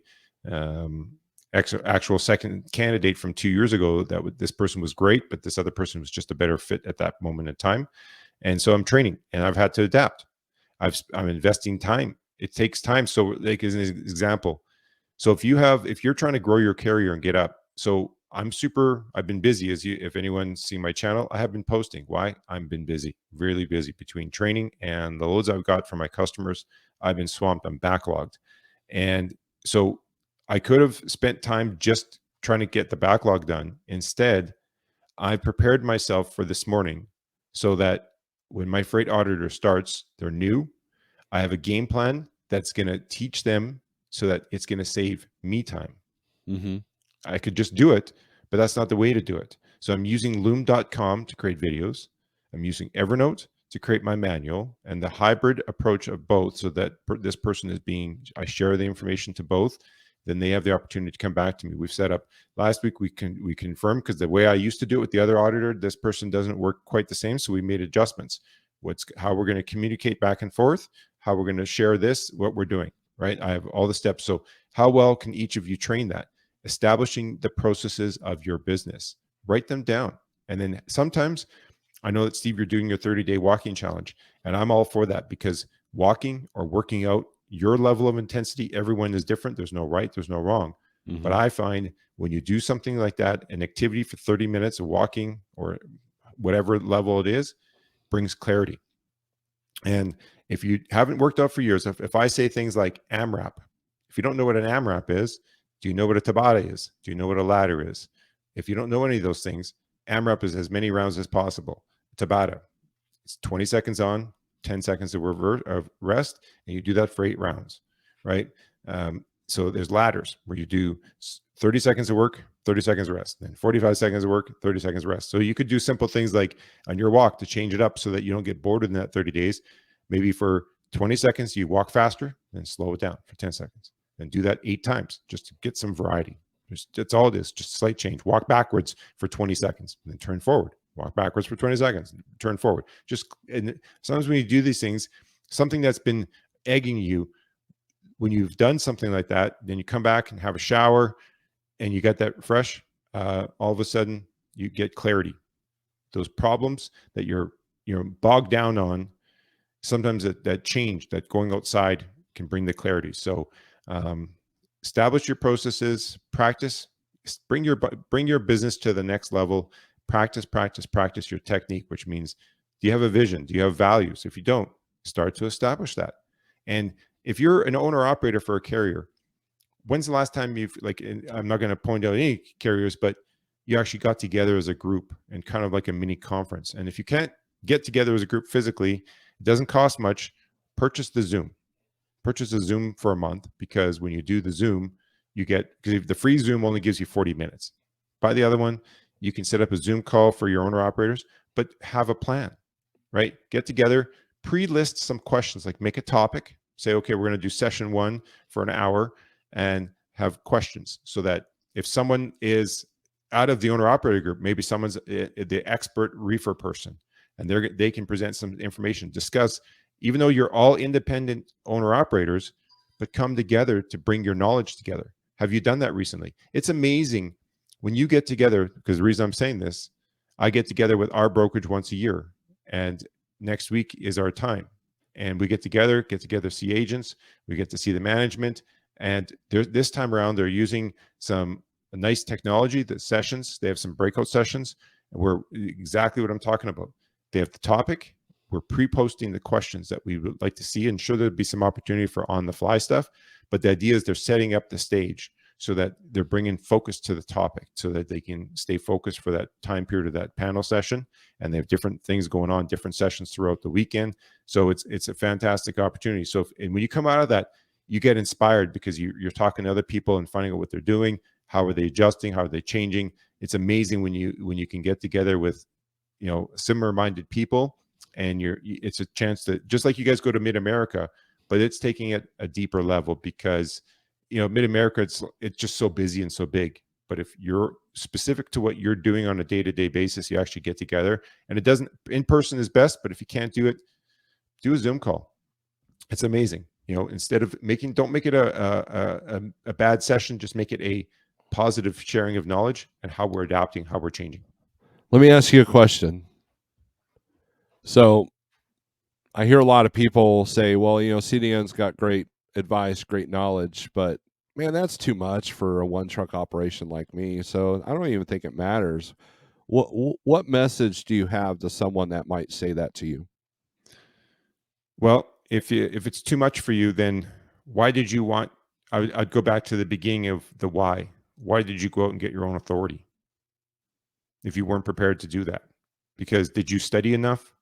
actual second candidate from 2 years ago. This person was great, but this other person was just a better fit at that moment in time. And so I'm training, and I've had to adapt. I'm investing time. It takes time. So, like as an example, so if you're trying to grow your carrier and get up, so I've been busy, if anyone's seen my channel, I have been posting. Why? I've been busy, really busy between training and the loads I've got from my customers. I've been swamped. I'm backlogged. And so I could have spent time just trying to get the backlog done. Instead, I prepared myself for this morning so that when my freight auditor starts, they're new. I have a game plan that's going to teach them so that it's going to save me time. Mm-hmm. I could just do it, but that's not the way to do it. So I'm using loom.com to create videos. I'm using Evernote to create my manual, and the hybrid approach of both, so that this person I share the information to both. Then they have the opportunity to come back to me. We've set up last week. We confirmed, because the way I used to do it with the other auditor, this person doesn't work quite the same. So we made adjustments. How we're going to communicate back and forth, how we're going to share what we're doing, right? I have all the steps. So how well can each of you train that? Establishing the processes of your business, write them down. And then sometimes, I know that, Steve, you're doing your 30-day walking challenge, and I'm all for that, because walking or working out, your level of intensity, everyone is different. There's no right, there's no wrong. Mm-hmm. But I find when you do something like that, an activity for 30 minutes of walking or whatever level it is, brings clarity. And if you haven't worked out for years, if I say things like AMRAP, if you don't know what an AMRAP is, do you know what a Tabata is? Do you know what a ladder is? If you don't know any of those things, AMRAP is as many rounds as possible. Tabata, it's 20 seconds on, 10 seconds of rest, and you do that for 8 rounds, right? So there's ladders where you do 30 seconds of work, 30 seconds of rest, then 45 seconds of work, 30 seconds of rest. So you could do simple things like on your walk to change it up so that you don't get bored in that 30 days. Maybe for 20 seconds, you walk faster, then slow it down for 10 seconds. Then do that 8 times just to get some variety. That's all it is, just a slight change. Walk backwards for 20 seconds, then turn forward. Walk backwards for 20 seconds, turn forward. And sometimes when you do these things, something that's been egging you, when you've done something like that, then you come back and have a shower and you get that fresh, all of a sudden you get clarity. Those problems that you're bogged down on, sometimes that change, that going outside, can bring the clarity. So establish your processes, practice, bring your business to the next level. Practice your technique, which means, do you have a vision? Do you have values? If you don't, start to establish that. And if you're an owner operator for a carrier, when's the last time I'm not going to point out any carriers, but you actually got together as a group and kind of like a mini conference? And if you can't get together as a group physically, it doesn't cost much. Purchase a Zoom for a month, because when you do the Zoom, because the free Zoom only gives you 40 minutes. Buy the other one. You can set up a Zoom call for your owner operators, but have a plan, right? Get together, pre-list some questions, like make a topic, say, okay, we're going to do session 1 for an hour, and have questions, so that if someone is out of the owner operator group, maybe someone's the expert reefer person, and they can present some information, discuss, even though you're all independent owner operators, but come together to bring your knowledge together. Have you done that recently? It's amazing when you get together, because the reason I'm saying this, I get together with our brokerage once a year, and next week is our time. And we get together, see agents, we get to see the management. And this time around, they're using some nice technology, the sessions. They have some breakout sessions, and we're exactly what I'm talking about. They have the topic. We're pre-posting the questions that we would like to see, and sure, there'd be some opportunity for on-the-fly stuff. But the idea is they're setting up the stage so that they're bringing focus to the topic, so that they can stay focused for that time period of that panel session. And they have different things going on, different sessions throughout the weekend. So it's a fantastic opportunity. So and when you come out of that, you get inspired, because you're talking to other people and finding out what they're doing. How are they adjusting? How are they changing? It's amazing when you can get together with similar-minded people and it's a chance that, just like you guys go to Mid-America, but it's taking it a deeper level because, Mid-America, it's just so busy and so big. But if you're specific to what you're doing on a day-to-day basis, you actually get together, and it doesn't, in person is best, but if you can't do it, do a Zoom call. It's amazing. Instead of don't make it a bad session, just make it a positive sharing of knowledge and how we're adapting, how we're changing. Let me ask you a question. So I hear a lot of people say, well, CDN's got great advice, great knowledge, but man, that's too much for a one truck operation like me. So I don't even think it matters. What message do you have to someone that might say that to you? Well, if it's too much for you, then why did you want? I'd go back to the beginning of the why. Why did you go out and get your own authority if you weren't prepared to do that? Because did you study enough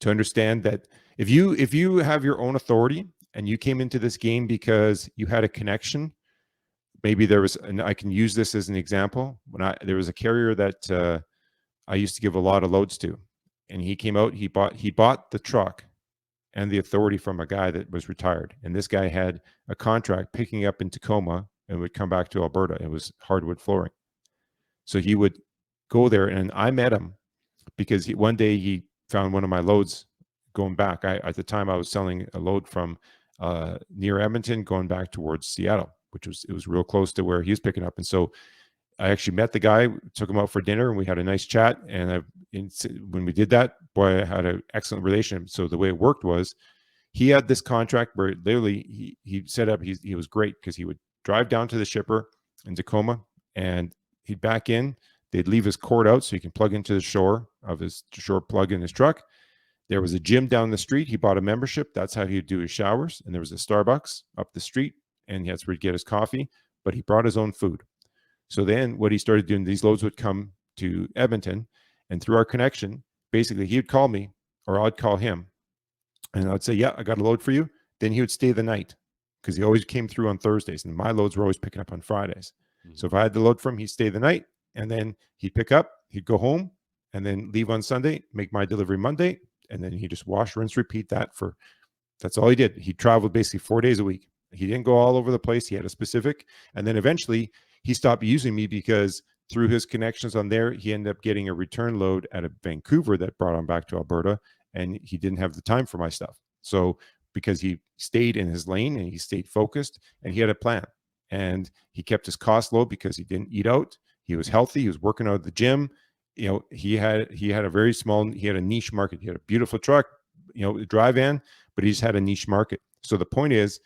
to understand that if you have your own authority and you came into this game because you had a connection, maybe there was, and I can use this as an example. There was a carrier that I used to give a lot of loads to, and he came out, he bought the truck and the authority from a guy that was retired. And this guy had a contract picking up in Tacoma and would come back to Alberta. It was hardwood flooring. So he would go there, and I met him because one day he found one of my loads going back. At the time I was selling a load from near Edmonton going back towards Seattle, it was real close to where he was picking up. And so I actually met the guy, took him out for dinner, and we had a nice chat. And when we did that, boy, I had an excellent relationship. So the way it worked was, he had this contract where literally he set up. He was great because he would drive down to the shipper in Tacoma, and he'd back in. They'd leave his cord out so he can plug into the shore plug in his truck. There was a gym down the street. He bought a membership. That's how he'd do his showers. And there was a Starbucks up the street, and that's where he'd get his coffee. But he brought his own food. So then what he started doing, these loads would come to Edmonton, and through our connection, basically he would call me or I'd call him, and I'd say, yeah, I got a load for you. Then he would stay the night because he always came through on Thursdays, and my loads were always picking up on Fridays. Mm-hmm. So if I had the load for him, he'd stay the night, and then he'd pick up, he'd go home, and then leave on Sunday, make my delivery Monday, and then he just wash, rinse, repeat that's all he did. He traveled basically 4 days a week. He didn't go all over the place. He had a specific, and then eventually he stopped using me because through his connections on there, he ended up getting a return load out of Vancouver that brought him back to Alberta, and he didn't have the time for my stuff. So because he stayed in his lane and he stayed focused and he had a plan, and he kept his costs low because he didn't eat out. He was healthy. He was working out at the gym. He had a niche market. He had a beautiful truck, dry van, but he just had a niche market. So the point is,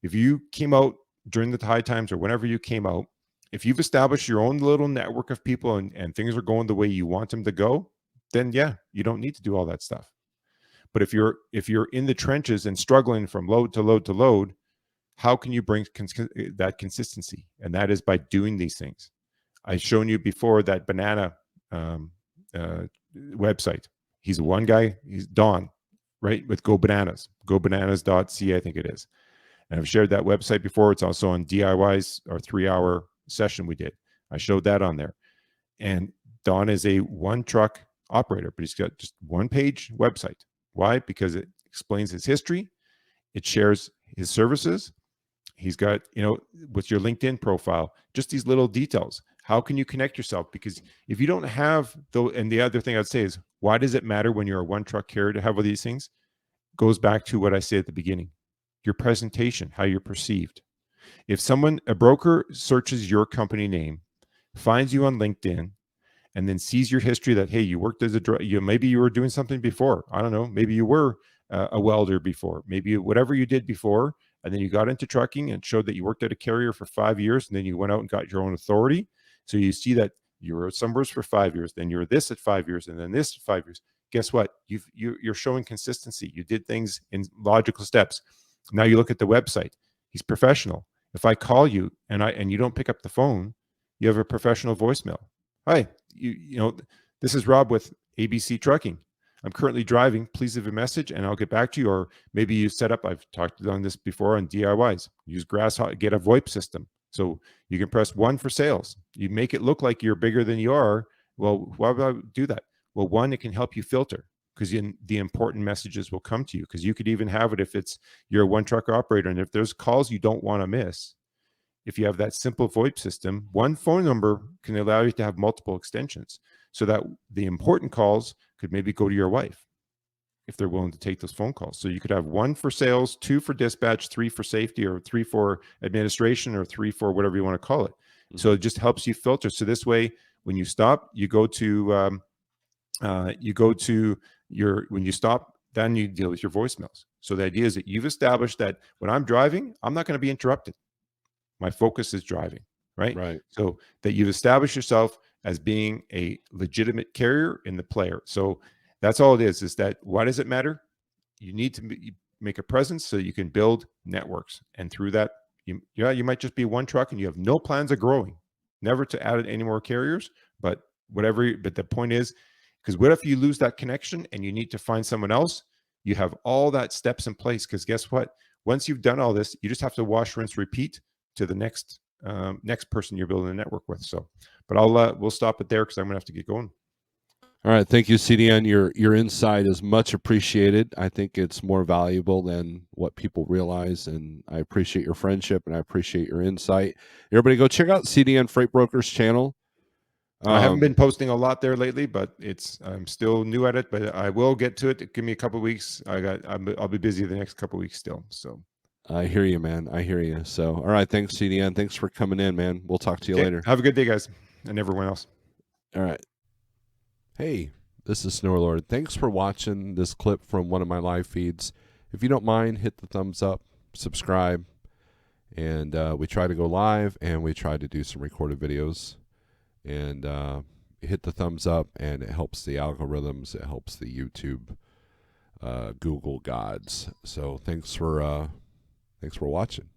if you came out during the high times or whenever you came out, if you've established your own little network of people and things are going the way you want them to go, then yeah, you don't need to do all that stuff. But if you're in the trenches and struggling from load to load to load, how can you bring that consistency? And that is by doing these things. I've shown you before that banana website. He's one guy. He's Don, right? With Go Bananas, gobananas.ca, I think it is. And I've shared that website before. It's also on DIYs, our 3-hour session we did. I showed that on there. And Don is a one truck operator, but he's got just one page website. Why? Because it explains his history. It shares his services. He's got, with your LinkedIn profile, just these little details. How can you connect yourself? Because if you don't have, and the other thing I'd say is, why does it matter when you're a one truck carrier to have all these things? Goes back to what I said at the beginning. Your presentation, how you're perceived. If a broker searches your company name, finds you on LinkedIn, and then sees your history that, hey, you worked as maybe you were doing something before. I don't know. Maybe you were a welder before. Maybe whatever you did before, and then you got into trucking and showed that you worked at a carrier for 5 years, and then you went out and got your own authority. So you see that you were at Sunburst for 5 years, then you're this at 5 years, and then this at 5 years. Guess what? You're showing consistency. You did things in logical steps. Now you look at the website. He's professional. If I call you and you don't pick up the phone, you have a professional voicemail. Hi, this is Rob with ABC Trucking. I'm currently driving. Please leave a message and I'll get back to you. Or maybe you set up, I've talked on this before on DIYs. Use get a VoIP system. So you can press 1 for sales. You make it look like you're bigger than you are. Well, why would I do that? Well, 1, it can help you filter. because the important messages will come to you. Because you could even have it if you're a one truck operator, and if there's calls you don't want to miss, if you have that simple VoIP system, one phone number can allow you to have multiple extensions, so that the important calls could maybe go to your wife if they're willing to take those phone calls. So you could have one for sales, two for dispatch, three for safety, or three for administration, or three for whatever you want to call it. Mm-hmm. So it just helps you filter. So this way, when you stop, you go to when you stop, then you deal with your voicemails. So the idea is that you've established that when I'm driving, I'm not going to be interrupted. My focus is driving, right? Right. So that you've established yourself as being a legitimate carrier in the player. So that's all it is that why does it matter? You need to make a presence so you can build networks. And through that, you might just be one truck and you have no plans of growing, never to add any more carriers, but the point is, because what if you lose that connection and you need to find someone else? You have all that steps in place, because guess what? Once you've done all this, you just have to wash, rinse, repeat to the next person you're building a network with. So, but we'll stop it there because I'm gonna have to get going. All right, thank you, CDN. Your insight is much appreciated. I think it's more valuable than what people realize, and I appreciate your friendship and I appreciate your insight. Everybody, go check out CDN Freight Brokers channel. I haven't been posting a lot there lately, but I'm still new at it. But I will get to it. Give me a couple of weeks. I'll be busy the next couple of weeks still. So I hear you, man. I hear you. So all right, thanks, CDN. Thanks for coming in, man. We'll talk to you later. Have a good day, guys, and everyone else. All right. Hey, this is Snorelord. Thanks for watching this clip from one of my live feeds. If you don't mind, hit the thumbs up, subscribe, and we try to go live and we try to do some recorded videos. And hit the thumbs up, and it helps the algorithms. It helps the YouTube, Google gods. So thanks for watching.